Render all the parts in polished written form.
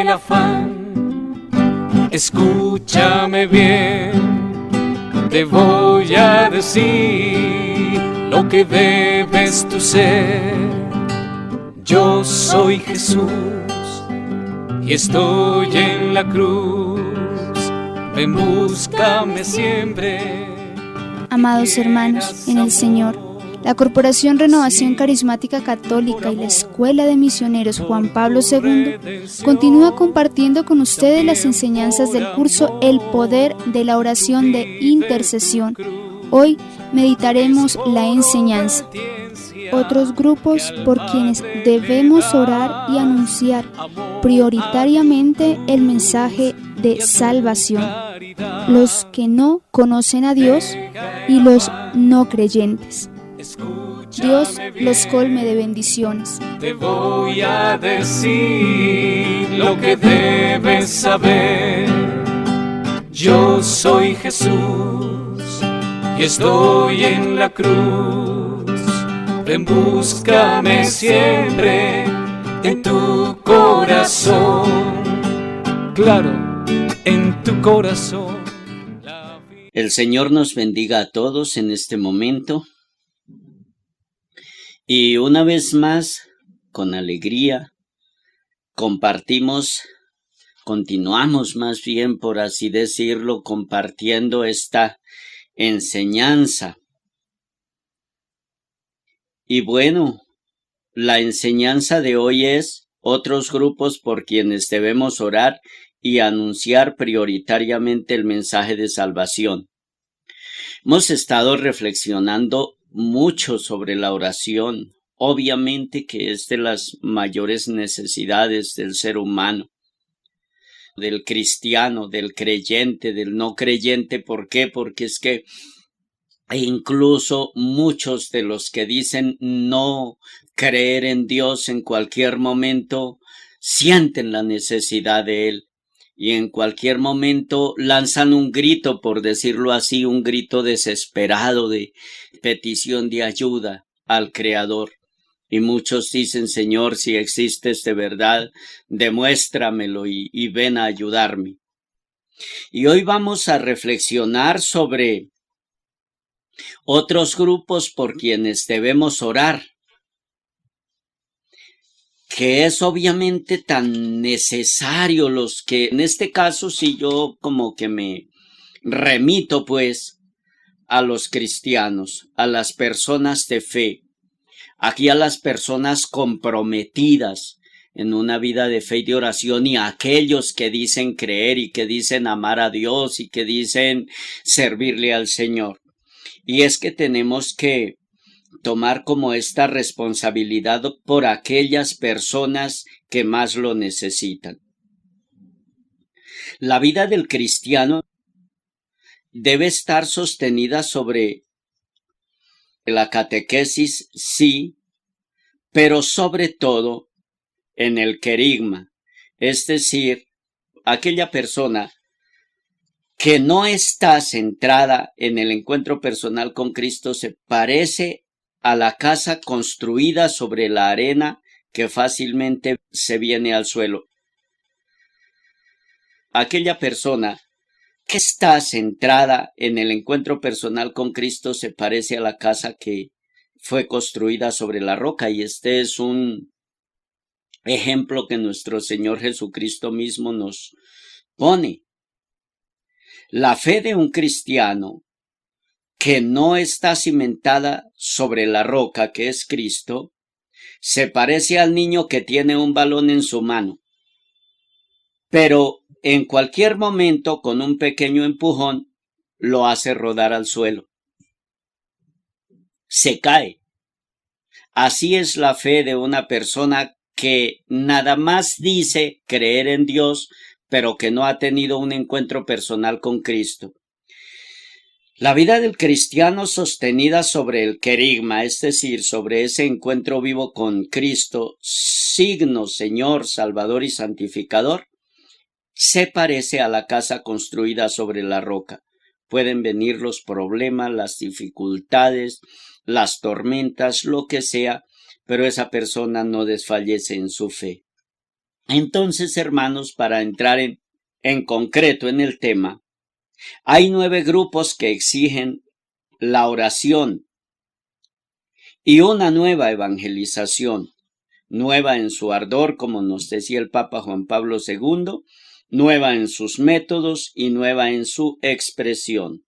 el afán, escúchame bien, te voy a decir lo que debes tú ser. Yo soy Jesús y estoy en la cruz, ven, búscame siempre. Amados hermanos en el Señor, la Corporación Renovación Carismática Católica y la Escuela de Misioneros Juan Pablo II continúa compartiendo con ustedes las enseñanzas del curso El Poder de la Oración de Intercesión. Hoy meditaremos la enseñanza. Otros grupos por quienes debemos orar y anunciar prioritariamente el mensaje de salvación: los que no conocen a Dios y los no creyentes. Dios los colme de bendiciones. Te voy a decir lo que debes saber. Yo soy Jesús y estoy en la cruz, ven, búscame siempre en tu corazón. Claro, en tu corazón. El Señor nos bendiga a todos en este momento. Y una vez más, con alegría, continuamos más bien, por así decirlo, compartiendo esta enseñanza. Y bueno, la enseñanza de hoy es otros grupos por quienes debemos orar y anunciar prioritariamente el mensaje de salvación. Hemos estado reflexionando mucho sobre la oración, obviamente que es de las mayores necesidades del ser humano, del cristiano, del creyente, del no creyente. ¿Por qué? Porque es que incluso muchos de los que dicen no creer en Dios en cualquier momento sienten la necesidad de Él. Y en cualquier momento lanzan un grito, por decirlo así, un grito desesperado de petición de ayuda al Creador. Y muchos dicen: Señor, si existes de verdad, demuéstramelo y ven a ayudarme. Y hoy vamos a reflexionar sobre otros grupos por quienes debemos orar, que es obviamente tan necesario, los que en este caso si yo como que me remito pues a los cristianos, a las personas de fe, aquí a las personas comprometidas en una vida de fe y de oración, y a aquellos que dicen creer y que dicen amar a Dios y que dicen servirle al Señor. Y es que tenemos que tomar como esta responsabilidad por aquellas personas que más lo necesitan. La vida del cristiano debe estar sostenida sobre la catequesis, sí, pero sobre todo en el querigma, es decir, aquella persona que no está centrada en el encuentro personal con Cristo se parece a la casa construida sobre la arena que fácilmente se viene al suelo. Aquella persona que está centrada en el encuentro personal con Cristo se parece a la casa que fue construida sobre la roca, y este es un ejemplo que nuestro Señor Jesucristo mismo nos pone. La fe de un cristiano que no está cimentada sobre la roca que es Cristo, se parece al niño que tiene un balón en su mano, pero en cualquier momento con un pequeño empujón lo hace rodar al suelo. Se cae. Así es la fe de una persona que nada más dice creer en Dios, pero que no ha tenido un encuentro personal con Cristo. La vida del cristiano sostenida sobre el querigma, es decir, sobre ese encuentro vivo con Cristo, signo, Señor, Salvador y Santificador, se parece a la casa construida sobre la roca. Pueden venir los problemas, las dificultades, las tormentas, lo que sea, pero esa persona no desfallece en su fe. Entonces, hermanos, para entrar en concreto en el tema, hay 9 grupos que exigen la oración y una nueva evangelización, nueva en su ardor, como nos decía el Papa Juan Pablo II, nueva en sus métodos y nueva en su expresión.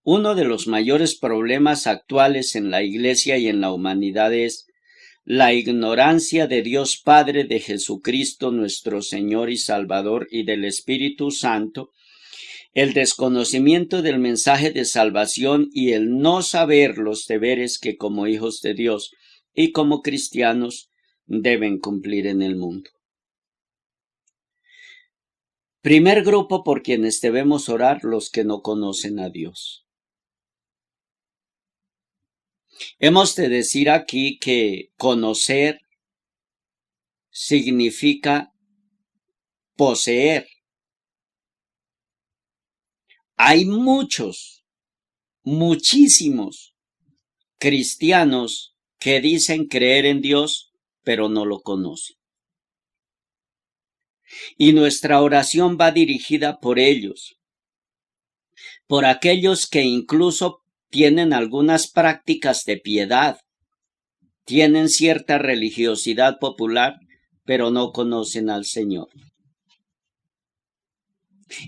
Uno de los mayores problemas actuales en la Iglesia y en la humanidad es la ignorancia de Dios Padre, de Jesucristo nuestro Señor y Salvador y del Espíritu Santo, el desconocimiento del mensaje de salvación y el no saber los deberes que como hijos de Dios y como cristianos deben cumplir en el mundo. Primer grupo por quienes debemos orar: los que no conocen a Dios. Hemos de decir aquí que conocer significa poseer. Hay muchísimos cristianos que dicen creer en Dios, pero no lo conocen. Y nuestra oración va dirigida por ellos, por aquellos que incluso tienen algunas prácticas de piedad, tienen cierta religiosidad popular, pero no conocen al Señor.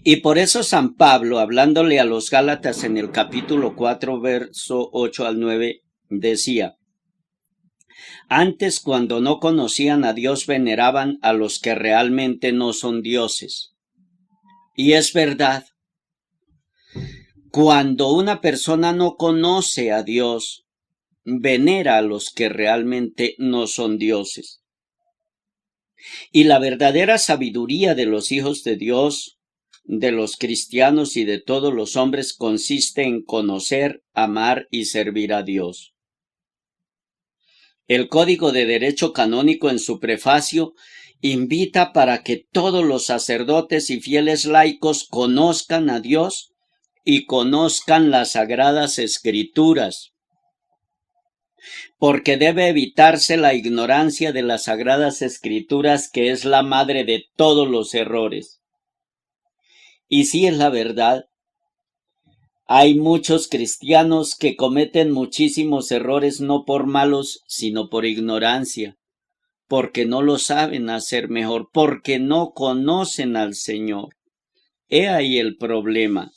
Y por eso San Pablo, hablándole a los Gálatas en el capítulo 4, verso 8 al 9, decía: antes, cuando no conocían a Dios, veneraban a los que realmente no son dioses. Y es verdad, cuando una persona no conoce a Dios, venera a los que realmente no son dioses. Y la verdadera sabiduría de los hijos de Dios, de los cristianos y de todos los hombres consiste en conocer, amar y servir a Dios. El Código de Derecho Canónico en su prefacio invita para que todos los sacerdotes y fieles laicos conozcan a Dios y conozcan las Sagradas Escrituras, porque debe evitarse la ignorancia de las Sagradas Escrituras, que es la madre de todos los errores. Y sí, es la verdad, hay muchos cristianos que cometen muchísimos errores no por malos, sino por ignorancia, porque no lo saben hacer mejor, porque no conocen al Señor. He ahí el problema.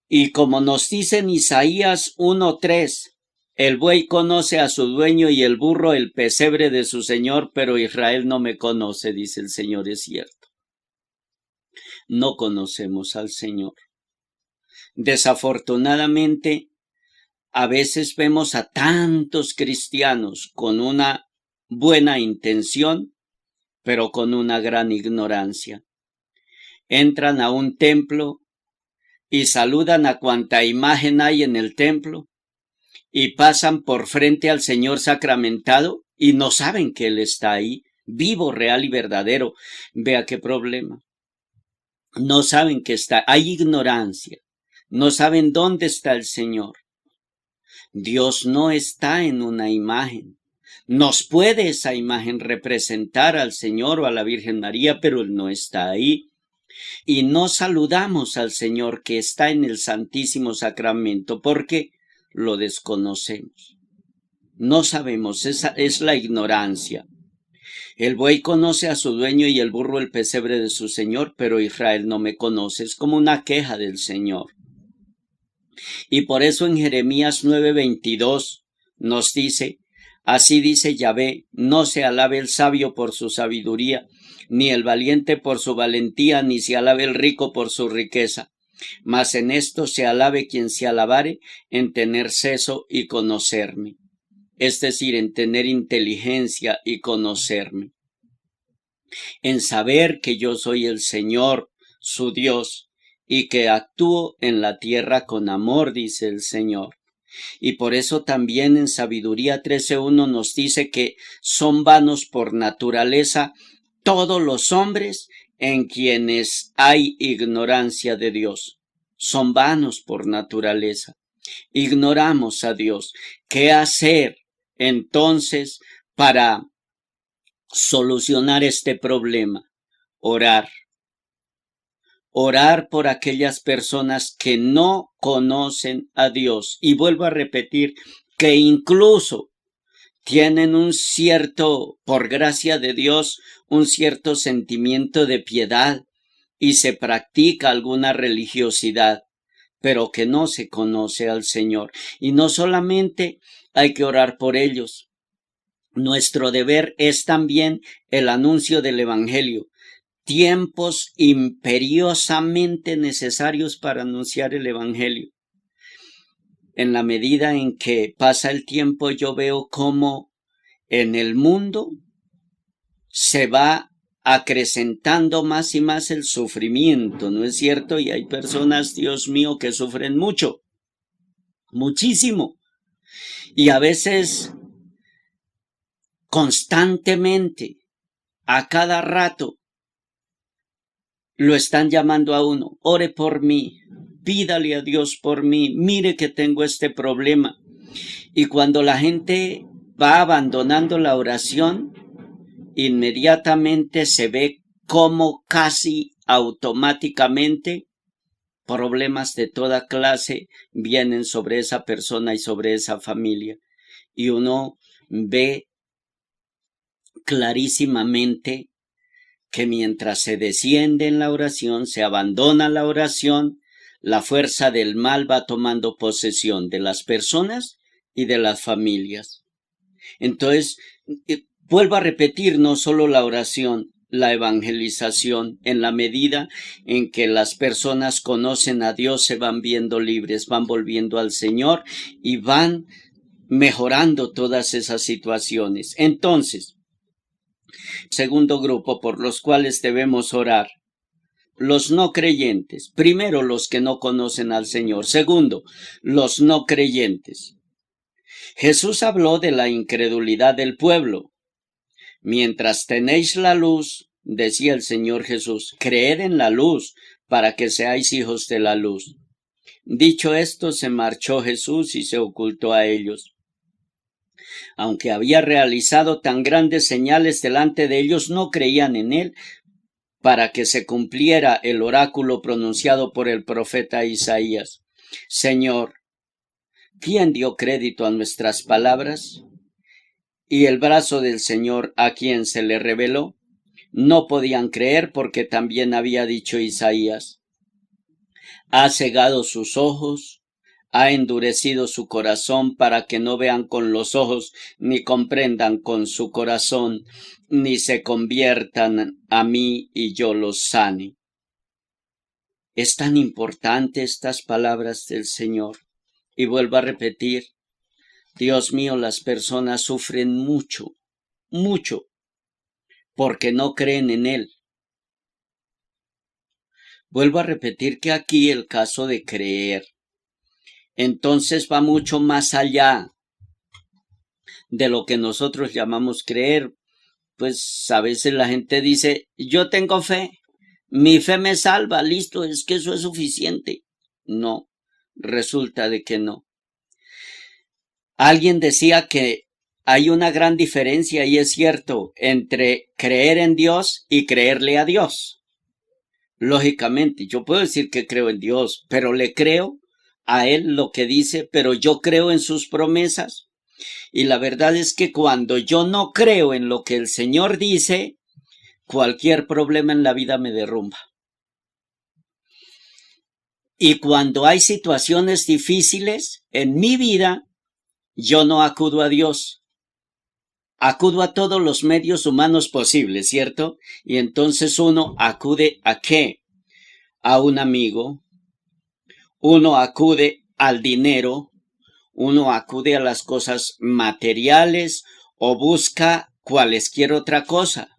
Y como nos dice en Isaías 1:3, el buey conoce a su dueño y el burro el pesebre de su señor, pero Israel no me conoce, dice el Señor. Es cierto. No conocemos al Señor. Desafortunadamente, a veces vemos a tantos cristianos con una buena intención, pero con una gran ignorancia. Entran a un templo y saludan a cuanta imagen hay en el templo y pasan por frente al Señor sacramentado y no saben que Él está ahí, vivo, real y verdadero. Vea qué problema. No saben que está, hay ignorancia. No saben dónde está el Señor. Dios no está en una imagen. Nos puede esa imagen representar al Señor o a la Virgen María, pero Él no está ahí. Y no saludamos al Señor que está en el Santísimo Sacramento porque lo desconocemos. No sabemos, esa es la ignorancia. El buey conoce a su dueño y el burro el pesebre de su señor, pero Israel no me conoce. Es como una queja del Señor. Y por eso en Jeremías 9:22 nos dice: así dice Yahvé, no se alabe el sabio por su sabiduría, ni el valiente por su valentía, ni se alabe el rico por su riqueza. Mas en esto se alabe quien se alabare, en tener seso y conocerme. Es decir, en tener inteligencia y conocerme. En saber que yo soy el Señor, su Dios, y que actúo en la tierra con amor, dice el Señor. Y por eso también en Sabiduría 13:1 nos dice que son vanos por naturaleza todos los hombres en quienes hay ignorancia de Dios. Son vanos por naturaleza. Ignoramos a Dios. ¿Qué hacer entonces para solucionar este problema? Orar. Orar por aquellas personas que no conocen a Dios. Y vuelvo a repetir que incluso tienen un cierto, por gracia de Dios, un cierto sentimiento de piedad y se practica alguna religiosidad, pero que no se conoce al Señor. Y no solamente hay que orar por ellos. Nuestro deber es también el anuncio del Evangelio. Tiempos imperiosamente necesarios para anunciar el Evangelio. En la medida en que pasa el tiempo, yo veo cómo en el mundo se va acrecentando más y más el sufrimiento, ¿no es cierto? Y hay personas, Dios mío, que sufren mucho, muchísimo. Y a veces, constantemente, a cada rato, lo están llamando a uno. Ore por mí, pídale a Dios por mí, mire que tengo este problema. Y cuando la gente va abandonando la oración, inmediatamente se ve cómo casi automáticamente problemas de toda clase vienen sobre esa persona y sobre esa familia. Y uno ve clarísimamente que mientras se desciende en la oración, se abandona la oración, la fuerza del mal va tomando posesión de las personas y de las familias. Entonces, vuelvo a repetir, no solo la oración, la evangelización, en la medida en que las personas conocen a Dios, se van viendo libres, van volviendo al Señor y van mejorando todas esas situaciones. Entonces, segundo grupo por los cuales debemos orar: los no creyentes. Primero, los que no conocen al Señor. Segundo, los no creyentes. Jesús habló de la incredulidad del pueblo. Mientras tenéis la luz, decía el Señor Jesús, creed en la luz para que seáis hijos de la luz. Dicho esto, se marchó Jesús y se ocultó a ellos. Aunque había realizado tan grandes señales delante de ellos, no creían en él, para que se cumpliera el oráculo pronunciado por el profeta Isaías. Señor, ¿quién dio crédito a nuestras palabras? Y el brazo del Señor, ¿a quién se le reveló? No podían creer porque también había dicho Isaías: ha cegado sus ojos, ha endurecido su corazón para que no vean con los ojos, ni comprendan con su corazón, ni se conviertan a mí y yo los sane. Es tan importante estas palabras del Señor. Y vuelvo a repetir, Dios mío, las personas sufren mucho, mucho, porque no creen en Él. Vuelvo a repetir que aquí el caso de creer, entonces va mucho más allá de lo que nosotros llamamos creer. Pues a veces la gente dice, yo tengo fe, mi fe me salva, listo, es que eso es suficiente. No, resulta de que no. Alguien decía que hay una gran diferencia, y es cierto, entre creer en Dios y creerle a Dios. Lógicamente, yo puedo decir que creo en Dios, pero le creo a Él lo que dice, pero yo creo en sus promesas. Y la verdad es que cuando yo no creo en lo que el Señor dice, cualquier problema en la vida me derrumba. Y cuando hay situaciones difíciles en mi vida, yo no acudo a Dios. Acudo a todos los medios humanos posibles, ¿cierto? Y entonces uno acude ¿a qué? A un amigo. Uno acude al dinero. Uno acude a las cosas materiales o busca cualesquier otra cosa.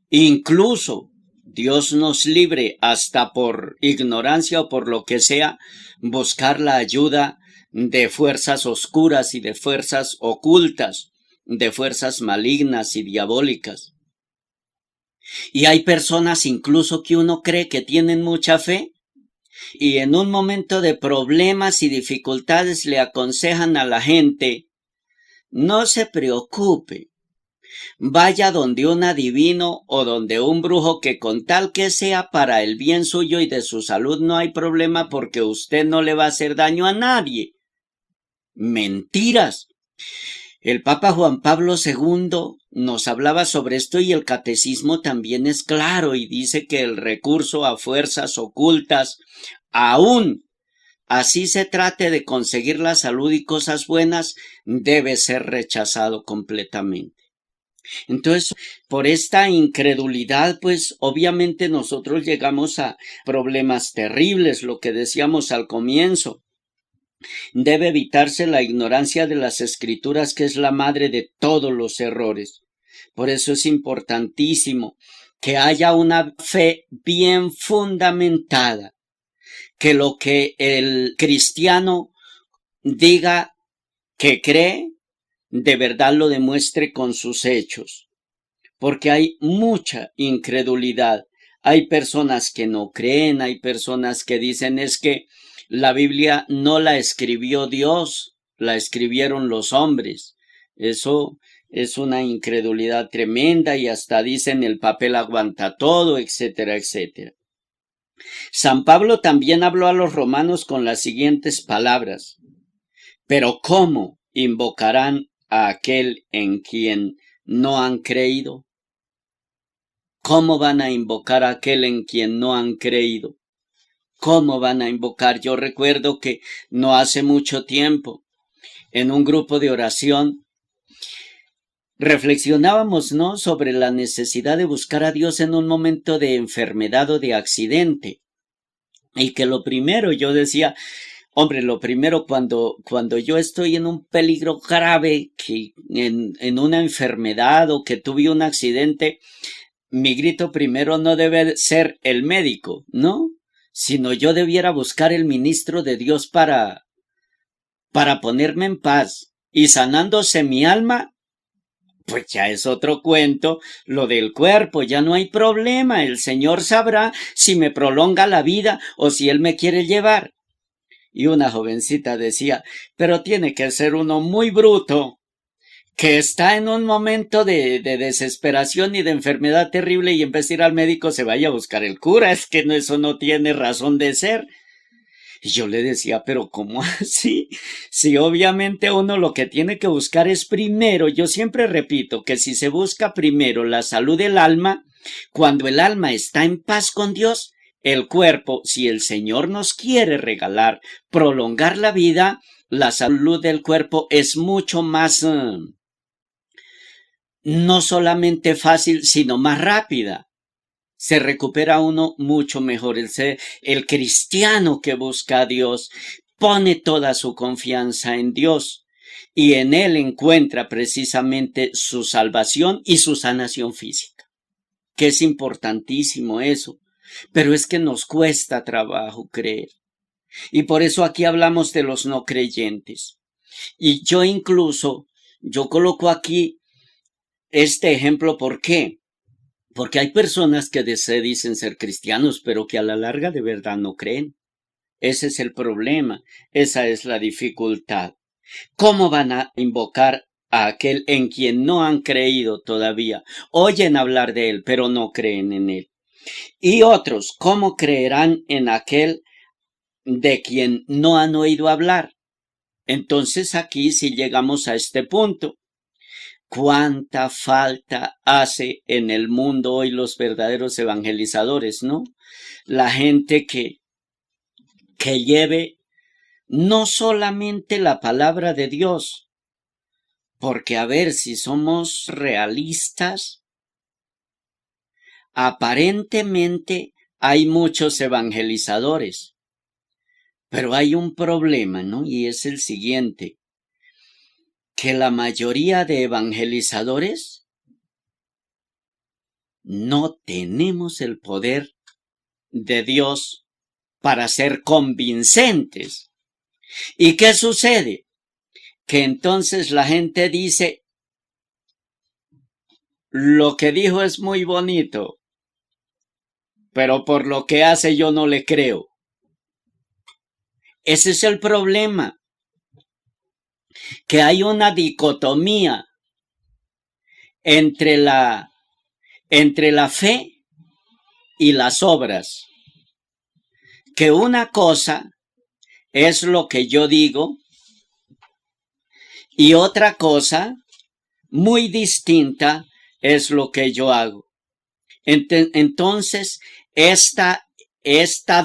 Incluso Dios nos libre, hasta por ignorancia o por lo que sea, buscar la ayuda de fuerzas oscuras y de fuerzas ocultas, de fuerzas malignas y diabólicas. Y hay personas incluso que uno cree que tienen mucha fe, y en un momento de problemas y dificultades le aconsejan a la gente: no se preocupe, Vaya donde un adivino o donde un brujo que con tal que sea para el bien suyo y de su salud no hay problema porque usted no le va a hacer daño a nadie. Mentiras. El Papa Juan Pablo II nos hablaba sobre esto y el catecismo también es claro y dice que el recurso a fuerzas ocultas, aún así se trate de conseguir la salud y cosas buenas, debe ser rechazado completamente. Entonces, por esta incredulidad, pues obviamente nosotros llegamos a problemas terribles, lo que decíamos al comienzo. Debe evitarse la ignorancia de las escrituras, que es la madre de todos los errores. Por eso es importantísimo que haya una fe bien fundamentada, que lo que el cristiano diga que cree, de verdad lo demuestre con sus hechos, porque hay mucha incredulidad. Hay personas que no creen, hay personas que dicen es que la Biblia no la escribió Dios, la escribieron los hombres. Eso es una incredulidad tremenda y hasta dicen el papel aguanta todo, etcétera, etcétera. San Pablo también habló a los romanos con las siguientes palabras: pero ¿cómo invocarán a aquel en quien no han creído? ¿Cómo van a invocar a aquel en quien no han creído? ¿Cómo van a invocar? Yo recuerdo que no hace mucho tiempo, en un grupo de oración, reflexionábamos, ¿no?, sobre la necesidad de buscar a Dios en un momento de enfermedad o de accidente. Y que lo primero, yo decía, hombre, lo primero cuando yo estoy en un peligro grave, que en una enfermedad o que tuve un accidente, mi grito primero no debe ser el médico, ¿no? Sino yo debiera buscar el ministro de Dios para ponerme en paz. Y sanándose mi alma, pues ya es otro cuento, lo del cuerpo, ya no hay problema, el Señor sabrá si me prolonga la vida o si Él me quiere llevar. Y una jovencita decía, pero tiene que ser uno muy bruto, que está en un momento de desesperación y de enfermedad terrible y en vez de ir al médico se vaya a buscar el cura, es que eso no tiene razón de ser. Y yo le decía, pero ¿cómo así? Si obviamente uno lo que tiene que buscar es primero, yo siempre repito que si se busca primero la salud del alma, cuando el alma está en paz con Dios, el cuerpo, si el Señor nos quiere regalar, prolongar la vida, la salud del cuerpo es mucho más, no solamente fácil, sino más rápida. Se recupera uno mucho mejor. El cristiano que busca a Dios pone toda su confianza en Dios y en Él encuentra precisamente su salvación y su sanación física, que es importantísimo eso, pero es que nos cuesta trabajo creer. Y por eso aquí hablamos de los no creyentes. Y yo coloco aquí este ejemplo, ¿por qué? Porque hay personas que se dicen ser cristianos, pero que a la larga de verdad no creen. Ese es el problema, esa es la dificultad. ¿Cómo van a invocar a aquel en quien no han creído todavía? Oyen hablar de él, pero no creen en él. Y otros, ¿cómo creerán en aquel de quien no han oído hablar? Entonces aquí sí llegamos a este punto. ¿Cuánta falta hace en el mundo hoy los verdaderos evangelizadores, no? La gente que lleve no solamente la palabra de Dios, porque a ver, si somos realistas, aparentemente hay muchos evangelizadores, pero hay un problema, ¿no? Y es el siguiente, que la mayoría de evangelizadores no tenemos el poder de Dios para ser convincentes. ¿Y qué sucede? Que entonces la gente dice, lo que dijo es muy bonito, pero por lo que hace yo no le creo. Ese es el problema, que hay una dicotomía entre la fe y las obras. Que una cosa es lo que yo digo y otra cosa muy distinta es lo que yo hago. Entonces, esta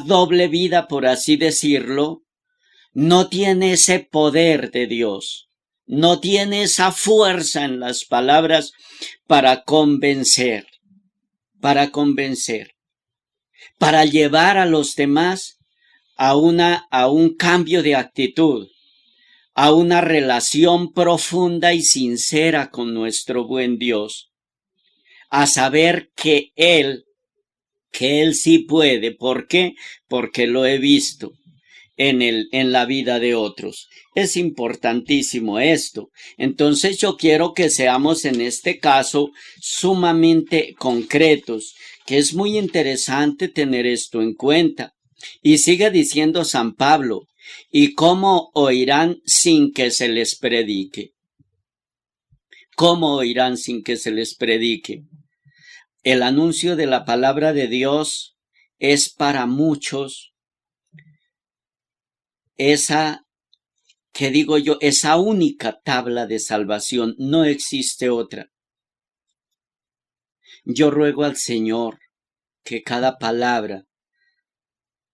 doble vida, por así decirlo, no tiene ese poder de Dios, no tiene esa fuerza en las palabras para convencer, para llevar a los demás a un cambio de actitud, a una relación profunda y sincera con nuestro buen Dios, a saber que Él sí puede. ¿Por qué? Porque lo he visto en la vida de otros. Es importantísimo esto. Entonces yo quiero que seamos en este caso sumamente concretos, que es muy interesante tener esto en cuenta. Y sigue diciendo San Pablo, ¿y cómo oirán sin que se les predique? ¿Cómo oirán sin que se les predique? El anuncio de la palabra de Dios es para muchos esa única tabla de salvación. No existe otra. Yo ruego al Señor que cada palabra,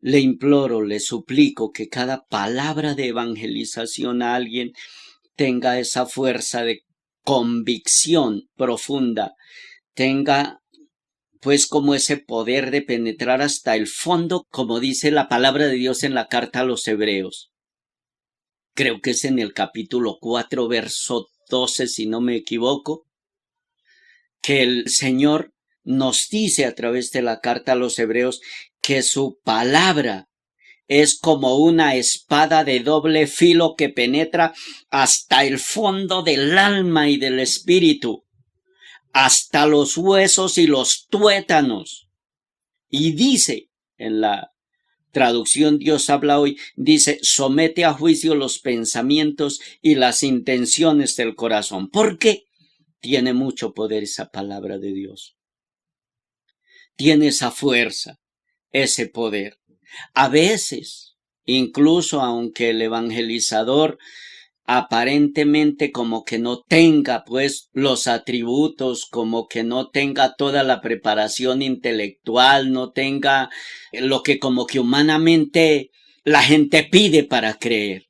le imploro, le suplico que cada palabra de evangelización a alguien tenga esa fuerza de convicción profunda, tenga pues como ese poder de penetrar hasta el fondo, como dice la palabra de Dios en la carta a los Hebreos. Creo que es en el capítulo 4, verso 12, si no me equivoco, que el Señor nos dice a través de la carta a los Hebreos que su palabra es como una espada de doble filo que penetra hasta el fondo del alma y del espíritu, hasta los huesos y los tuétanos. Y dice, en la traducción Dios habla hoy, dice, somete a juicio los pensamientos y las intenciones del corazón. ¿Por qué? Tiene mucho poder esa palabra de Dios. Tiene esa fuerza, ese poder. A veces, incluso aunque el evangelizador aparentemente como que no tenga pues los atributos, como que no tenga toda la preparación intelectual, no tenga lo que como que humanamente la gente pide para creer,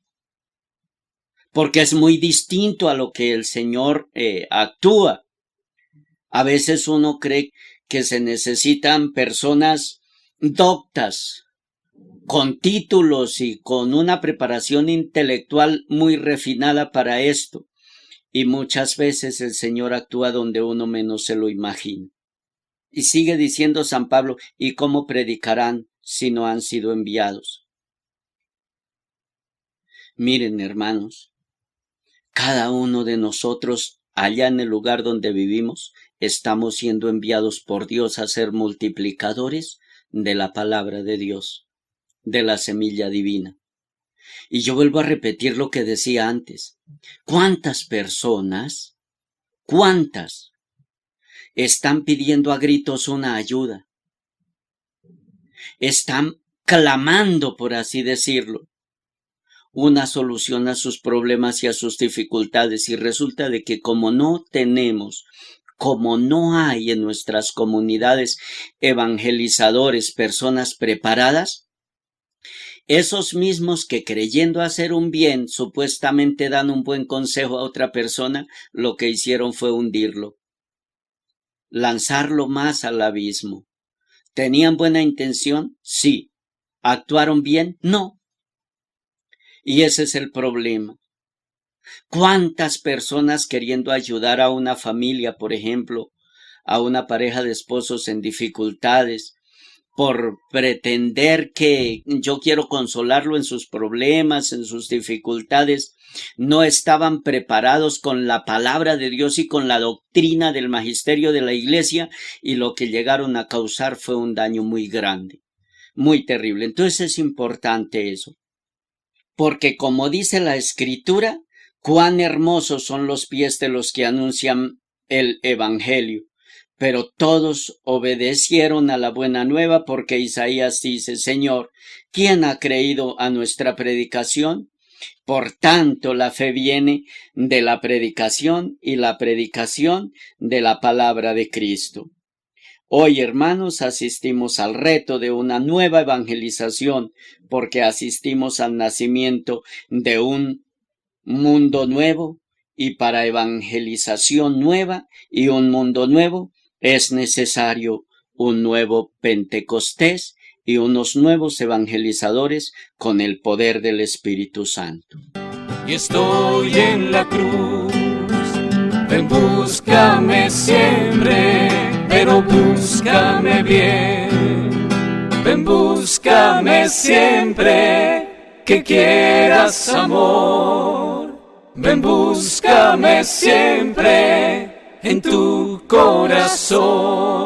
porque es muy distinto a lo que el Señor actúa. A veces uno cree que se necesitan personas doctas, con títulos y con una preparación intelectual muy refinada para esto. Y muchas veces el Señor actúa donde uno menos se lo imagina. Y sigue diciendo San Pablo, ¿y cómo predicarán si no han sido enviados? Miren, hermanos, cada uno de nosotros, allá en el lugar donde vivimos, estamos siendo enviados por Dios a ser multiplicadores de la palabra de Dios, de la semilla divina. Y yo vuelvo a repetir lo que decía antes. ¿Cuántas personas, están pidiendo a gritos una ayuda? Están clamando, por así decirlo, una solución a sus problemas y a sus dificultades, y resulta de que como no hay en nuestras comunidades evangelizadores, personas preparadas, esos mismos que creyendo hacer un bien, supuestamente dan un buen consejo a otra persona, lo que hicieron fue hundirlo, lanzarlo más al abismo. ¿Tenían buena intención? Sí. ¿Actuaron bien? No. Y ese es el problema. ¿Cuántas personas queriendo ayudar a una familia, por ejemplo, a una pareja de esposos en dificultades, por pretender que yo quiero consolarlo en sus problemas, en sus dificultades, no estaban preparados con la palabra de Dios y con la doctrina del magisterio de la Iglesia, y lo que llegaron a causar fue un daño muy grande, muy terrible? Entonces es importante eso, porque como dice la Escritura, cuán hermosos son los pies de los que anuncian el Evangelio. Pero todos obedecieron a la buena nueva porque Isaías dice, Señor, ¿quién ha creído a nuestra predicación? Por tanto, la fe viene de la predicación y la predicación de la palabra de Cristo. Hoy, hermanos, asistimos al reto de una nueva evangelización porque asistimos al nacimiento de un mundo nuevo, y para evangelización nueva y un mundo nuevo es necesario un nuevo Pentecostés y unos nuevos evangelizadores con el poder del Espíritu Santo. Y estoy en la cruz, ven, búscame siempre, pero búscame bien. Ven, búscame siempre, que quieras amor. Ven, búscame siempre en tu corazón.